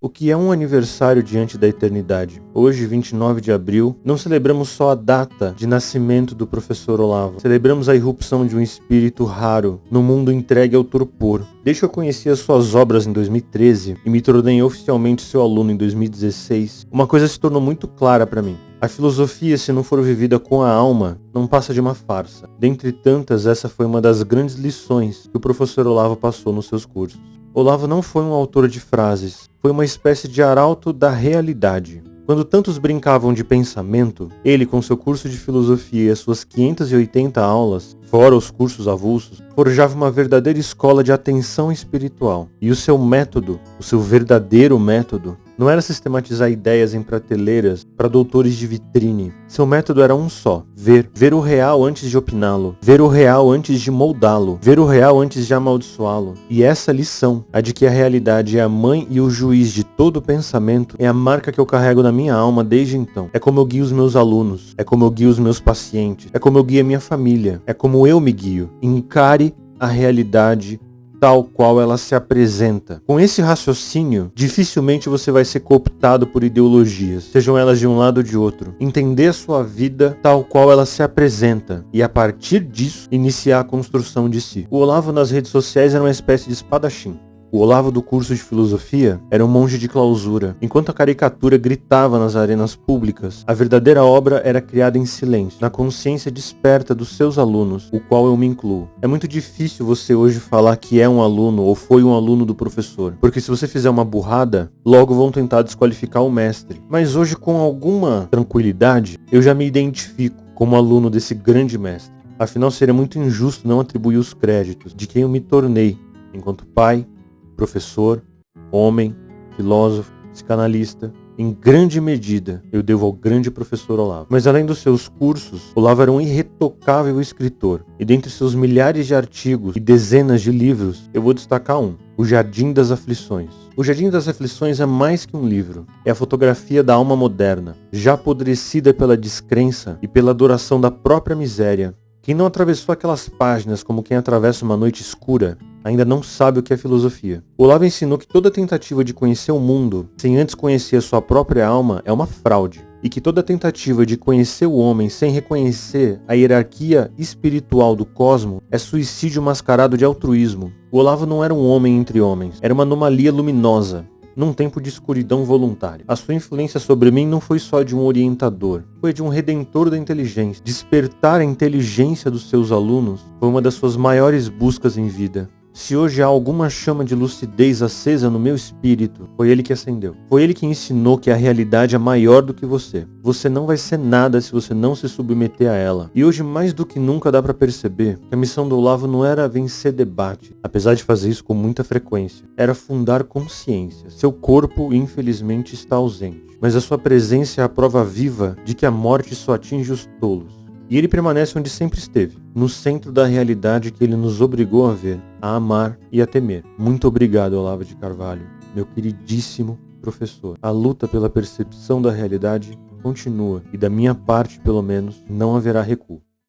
O que é um aniversário diante da eternidade? Hoje, 29 de abril, não celebramos só a data de nascimento do professor Olavo. Celebramos a irrupção de um espírito raro no mundo entregue ao torpor. Desde que eu conheci as suas obras em 2013 e me tornei oficialmente seu aluno em 2016, uma coisa se tornou muito clara para mim. A filosofia, se não for vivida com a alma, não passa de uma farsa. Dentre tantas, essa foi uma das grandes lições que o professor Olavo passou nos seus cursos. Olavo não foi um autor de frases, foi uma espécie de arauto da realidade. Quando tantos brincavam de pensamento, ele, com seu curso de filosofia e as suas 580 aulas, fora os cursos avulsos, forjava uma verdadeira escola de atenção espiritual. E o seu método, o seu verdadeiro método, não era sistematizar ideias em prateleiras para doutores de vitrine. Seu método era um só: ver o real antes de opiná-lo, ver o real antes de moldá-lo, ver o real antes de amaldiçoá-lo. E essa lição, a de que a realidade é a mãe e o juiz de todo pensamento, é a marca que eu carrego na minha alma desde então. É como eu guio os meus alunos, é como eu guio os meus pacientes, é como eu guio a minha família, é como eu me guio. Encare a realidade tal qual ela se apresenta. Com esse raciocínio, dificilmente você vai ser cooptado por ideologias, sejam elas de um lado ou de outro. Entender a sua vida tal qual ela se apresenta e, a partir disso, iniciar a construção de si. O Olavo nas redes sociais era uma espécie de espadachim. O Olavo do curso de filosofia era um monge de clausura. Enquanto a caricatura gritava nas arenas públicas, a verdadeira obra era criada em silêncio, na consciência desperta dos seus alunos, o qual eu me incluo. É muito difícil você hoje falar que é um aluno ou foi um aluno do professor, porque se você fizer uma burrada, logo vão tentar desqualificar o mestre. Mas hoje, com alguma tranquilidade, eu já me identifico como aluno desse grande mestre. Afinal, seria muito injusto não atribuir os créditos de quem eu me tornei, enquanto pai, professor, homem, filósofo, psicanalista. Em grande medida, eu devo ao grande professor Olavo. Mas além dos seus cursos, Olavo era um irretocável escritor. E dentre seus milhares de artigos e dezenas de livros, eu vou destacar um: O Jardim das Aflições. O Jardim das Aflições é mais que um livro. É a fotografia da alma moderna, já apodrecida pela descrença e pela adoração da própria miséria. Quem não atravessou aquelas páginas como quem atravessa uma noite escura, ainda não sabe o que é filosofia. Olavo ensinou que toda tentativa de conhecer o mundo, sem antes conhecer a sua própria alma, é uma fraude. E que toda tentativa de conhecer o homem sem reconhecer a hierarquia espiritual do cosmos é suicídio mascarado de altruísmo. O Olavo não era um homem entre homens, era uma anomalia luminosa, num tempo de escuridão voluntária. A sua influência sobre mim não foi só de um orientador, foi de um redentor da inteligência. Despertar a inteligência dos seus alunos foi uma das suas maiores buscas em vida. Se hoje há alguma chama de lucidez acesa no meu espírito, foi ele que acendeu. Foi ele que ensinou que a realidade é maior do que você. Você não vai ser nada se você não se submeter a ela. E hoje, mais do que nunca, dá pra perceber que a missão do Olavo não era vencer debate, apesar de fazer isso com muita frequência. Era fundar consciência. Seu corpo, infelizmente, está ausente, mas a sua presença é a prova viva de que a morte só atinge os tolos. E ele permanece onde sempre esteve, no centro da realidade que ele nos obrigou a ver, a amar e a temer. Muito obrigado, Olavo de Carvalho, meu queridíssimo professor. A luta pela percepção da realidade continua e, da minha parte pelo menos, não haverá recuo.